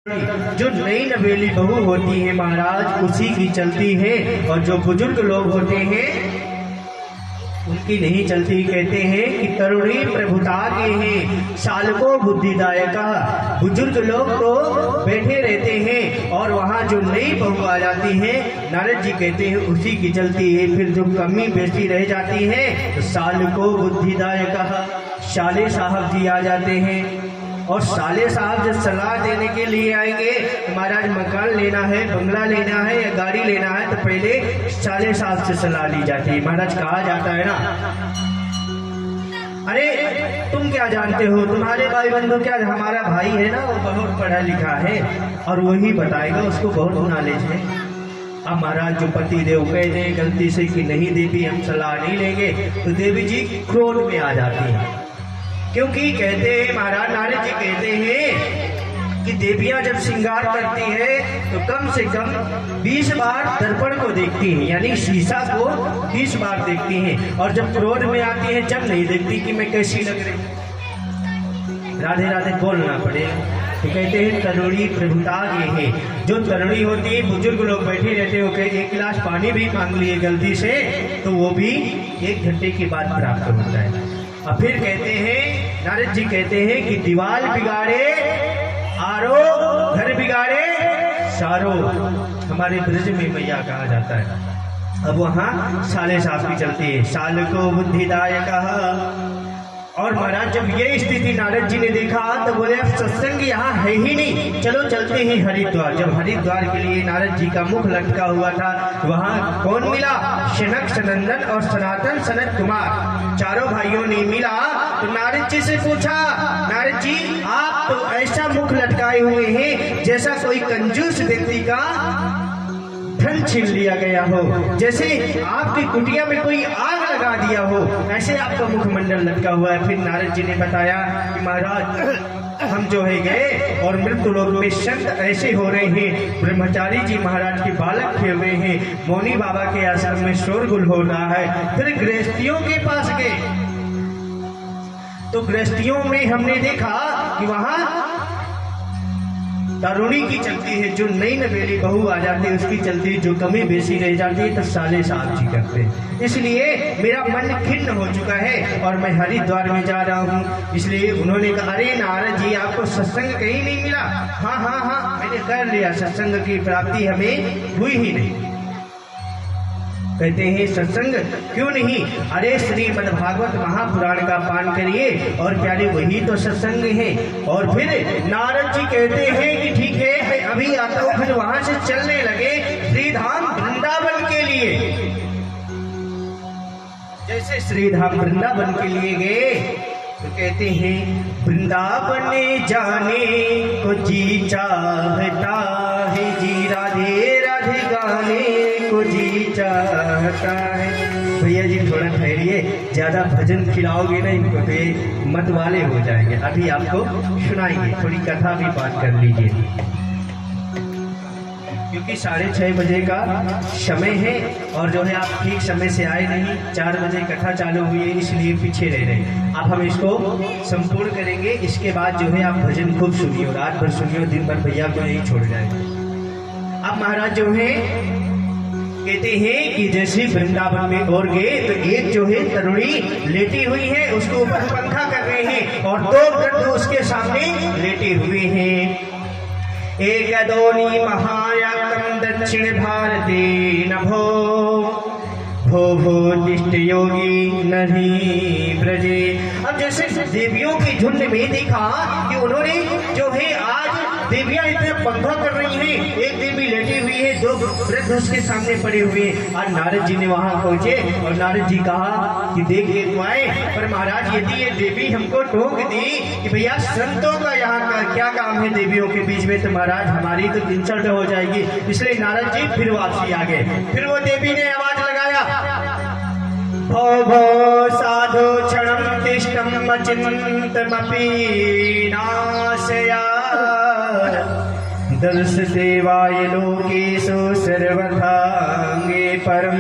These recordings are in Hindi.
जो नई नवेली बहू होती है महाराज उसी की चलती है, और जो बुजुर्ग लोग होते हैं उनकी नहीं चलती। कहते हैं कि तरुणी प्रभुता के हैं सालको बुद्धिदायका। बुजुर्ग लोग तो बैठे रहते हैं और वहाँ जो नई बहू आ जाती है नारद जी कहते हैं उसी की चलती है। फिर जो कमी बेची रह जाती है तो सालको बुद्धिदायका साले साहब जी आ जाते हैं। और साले साहब जब सलाह देने के लिए आएंगे महाराज मकान लेना है, बंगला लेना है या गाड़ी लेना है तो पहले साले साहब से सलाह ली जाती है। महाराज कहा जाता है ना, अरे तुम क्या जानते हो, तुम्हारे भाई बंधु क्या, हमारा भाई है ना वो बहुत पढ़ा लिखा है और वही बताएगा, उसको बहुत नॉलेज है। अब महाराज जो पति देव कह दे गलती से कि नहीं देवी हम सलाह नहीं लेंगे तो देवी जी क्रोध में आ जाती है। क्योंकि कहते हैं महाराज नारद जी कहते हैं कि देवियां जब श्रृंगार करती है तो कम से कम 20 बार दर्पण को देखती हैं, यानी शीशा को 20 बार देखती हैं। और जब क्रोध में आती है जब नहीं देखती कि मैं कैसी लग रही, राधे राधे बोलना पड़ेगा। तो कहते हैं तरुणी प्रभुता ये है। जो तरुणी होती है बुजुर्ग लोग बैठे रहते हो कि एक गिलास पानी भी मांग लिए गलती से तो वो भी 1 घंटे के बाद प्राप्त होता है। और फिर कहते हैं नारद जी कहते हैं कि दीवार बिगाड़े आरो घर बिगाड़े सारो, हमारे ब्रज में मैया कहा जाता है। अब वहाँ साले साहब की चलती है साल को बुद्धिदायक। और महाराज जब ये स्थिति नारद जी ने देखा तो बोले अब सत्संग यहाँ है ही नहीं, चलो चलते हैं हरिद्वार। जब हरिद्वार के लिए नारद जी का मुख लटका हुआ था वहाँ कौन मिला, शनक सनंदन और सनातन सनत कुमार, चारों भाइयों ने मिला। तो नारद जी से पूछा, नारद जी आप तो ऐसा मुख लटकाए हुए हैं जैसा कोई कंजूस व्यक्ति का धन छीन लिया गया हो, जैसे आपकी कुटिया में कोई आग लगा दिया हो, ऐसे आपका मुखमंडल लटका हुआ है। फिर नारद जी ने बताया कि महाराज हम जो है गए और मृत्यु लोक में संत ऐसे हो रहे हैं, ब्रह्मचारी जी महाराज के बालक खेल रहे हैं, मौनी बाबा के आश्रम में शोरगुल हो रहा है। फिर गृहस्थियों के पास गए तो गृहस्थियों में हमने देखा कि वहां तरुणी की चलती है, जो नई नवेली बहू आ जाती है उसकी चलती है, जो कमी बेसी रह जाती है तो साले साहब जी करते हैं। इसलिए मेरा मन खिन्न हो चुका है और मैं हरिद्वार में जा रहा हूँ। इसलिए उन्होंने कहा अरे नारद जी आपको सत्संग कहीं नहीं मिला? हाँ हाँ हाँ मैंने कर लिया, सत्संग की प्राप्ति हमें हुई ही नहीं। कहते हैं सत्संग क्यों नहीं? अरे श्रीमद् भागवत महापुराण का पान करिए और प्यारे वही तो सत्संग है। और फिर नारद जी कहते हैं कि ठीक है मैं अभी आता हूँ। फिर वहां से चलने लगे श्रीधाम वृंदावन के लिए। जैसे श्रीधाम वृंदावन के लिए गए तो कहते हैं वृंदावन जाने को जी चाहता है, जी राधे राधे गाने को जी चाहता है। भैया जी थोड़ा ठहरिए, ज्यादा भजन खिलाओगे ना इनको तो ये मत वाले हो जाएंगे। अभी आपको सुनाएंगे, थोड़ी कथा भी पाठ कर लीजिए क्योंकि 6:30 बजे का समय है और जो है आप ठीक समय से आए नहीं। 4 बजे कथा चालू हुई है इसलिए पीछे रह रहे। अब हम इसको संपूर्ण करेंगे, इसके बाद जो है आप भजन खूब सुनिए, रात भर सुनिए, दिन भर भैया को यही छोड़ जाएंगे। अब महाराज जो है कहते हैं कि जैसे वृंदावन में और गए तो एक जो है तरुणी लेटी हुई है, उसके ऊपर पंखा कर रहे हैं और 2 वृद्ध उसके सामने लेटे हुए हैं। एक दोनी महायातम दक्षिण भारते नभो भो भो दिष्ट योगी नहीं ब्रजे। अब जैसे देवियों की झुंड में देखा कि उन्होंने जो है आज देवियां इतने पंखा कर रही हैं, एक देवी लेटी हुई है, 2 वृद्ध उसके सामने पड़े हुए हैं। और नारद जी ने वहां पहुंचे और नारद जी कहा कि देखिए तो आए, पर महाराज यदि ये देवी हमको टोक दी कि भैया संतों का यहाँ का क्या काम है देवियों के बीच में, तो महाराज हमारी तो इंसल्ट हो जाएगी। इसलिए नारद जी फिर वापसी आ गए। फिर वो देवी ने आवाज लगाया भो भो साधु क्षणम तिष्ठम अचिंतमपि नाशया दर्श देवाय लोकेशु सर्वथांगे परम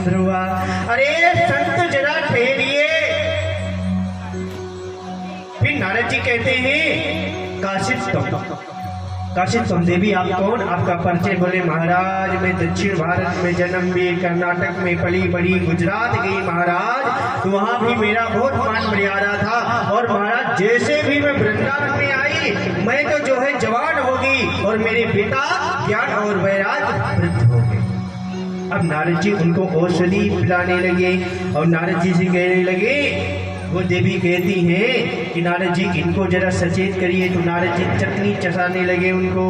ध्रुवा। अरे संत जरा ठहरिए। फिर नारद जी कहते हैं काशित काशी तुम देवी आप कौन, आपका परिचय? बोले महाराज मैं दक्षिण भारत में जन्म ली, कर्नाटक में पली बड़ी, गुजरात गई महाराज, तो वहाँ भी मेरा बहुत मान मर्यादा था। और महाराज जैसे भी मैं वृंदावन में आई, मैं तो जो है जवान होगी और मेरे पिता ज्ञान और वैराग्य वृद्ध हो गए। अब नारद जी उनको औषधि पिलाने लगे और नारद जी से कहने लगे, वो देवी कहती हैं कि नारद जी इनको जरा सचेत करिए। तो नारद जी चटनी चसाने लगे उनको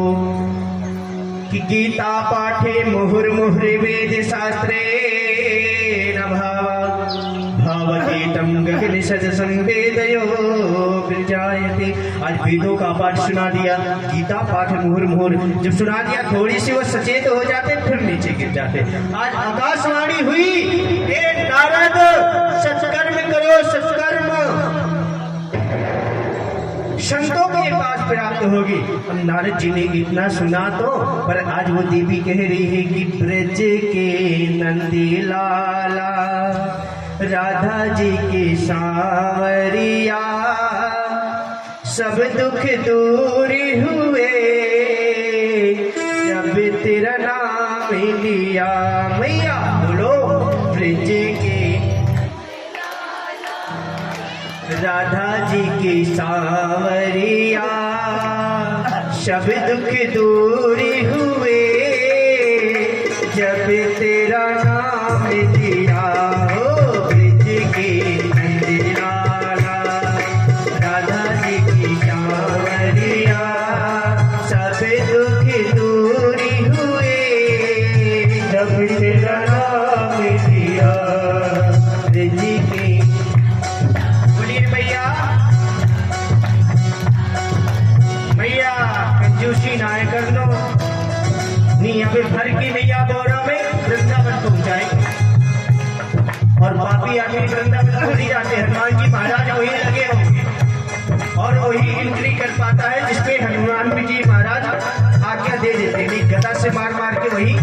कि गीता पाठे मुहुर्मुहुर् वेद शास्त्रे न भावा भावगीतम गगन सदसं वेदयो विजायते। आज वेदों का पाठ सुना दिया, गीता पाठ मुहुर्मुहुर् जब सुना दिया, थोड़ी सी वो सचेत हो जाते, फिर नीचे गिर जाते। आज आकाशवाणी हुई, ए नारद सत्कर्म करो, सत्कर्म संतों के पास प्राप्त होगी। अब नारद जी ने इतना सुना तो, पर आज वो देवी कह रही है कि ब्रज के नंदी लाला, राधा जी की सांवरिया, सब दुख दूर हुए जब तेरा नाम लिया। मैया बोलो ब्रज के राधा जी की सांवरिया, सब दुख दूर हुए जब तेरा नाम लिया। हो ब्रज के नंदलाला, राधा जी की सांवरिया, सब दुख दूर हुए जब तेरा नाम लिया। ब्रज के कंजूसी ना कर लो, नहीं अभी भर की नैया बोरा में वृंदावन पहुंचाएंगे। और पापी आदमी वृंदावन भूल ही जाते। हनुमान जी महाराज वही लगे होंगे और वही एंट्री कर पाता है जिसपे हनुमान जी महाराज आज्ञा दे देते हैं। गदा से मार मार के वही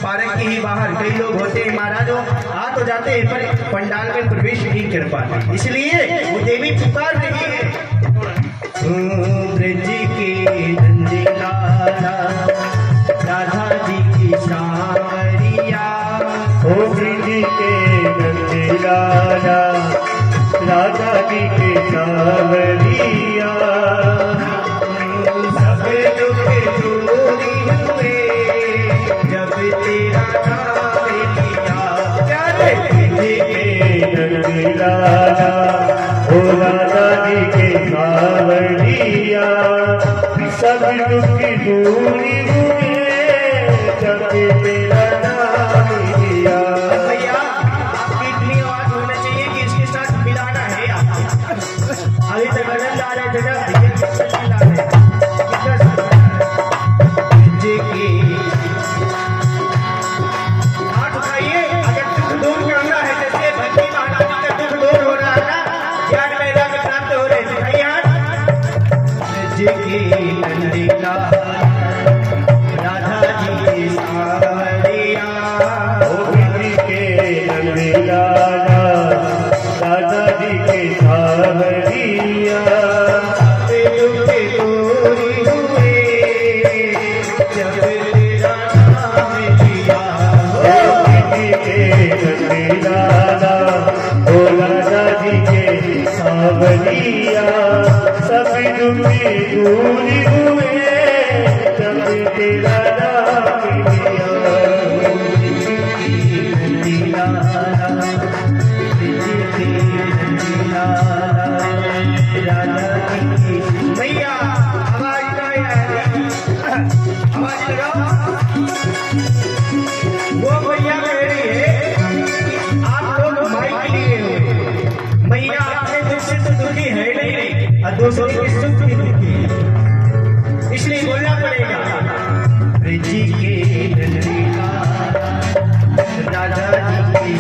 पार्क के ही बाहर कई लोग होते हैं महाराज, आ तो जाते हैं पर पंडाल में प्रवेश नहीं कर पाते, इसलिए वो देवी पुकार रही है। ब्रज के नंदलाला, राधा जी की सांवरिया, ओ ब्रज के नंदलाला, राधा जी की सांवरिया, सब दुख दूर हुए जब तेरा नाम लिया। प्यारे ब्रज के नंदलाला, ओ राधा जी के सांवरिया, सब दुख दूर हुए जब तेरा नाम लिया। भैया आपकी इतनी आवाज होना चाहिए कि इसके साथ मिलाना है आपको। अभी तक आनंद आ रहे थे ना, हाथ उठाइए अगर दुख दूर करना है। जैसे भक्ति महाराज का दुख दूर हो रहा है ना, ज्ञान वैराग्य प्राप्त हो रहे थे। भैया राधा जी की सांवरिया, ओ ब्रज के नंदलाला, राधा जी के सांवरिया, दुख दूर हुए जब तेरा नाम लिया। ओ ब्रज के नंदलाला, ओ राधा जी के सांवरिया, सब दुख दूर हुए जब तेरा नाम लिया। भैया आवाज आवाज लगाओ। वो भैया कह रही है आप लोग माइक लिए हो, मैया अपने दुख से तो दुखी है नहीं और दूसरों के सुख की दुखी है, इसलिए बोलना पड़ेगा। ब्रज के नंदलाला, राधा जी की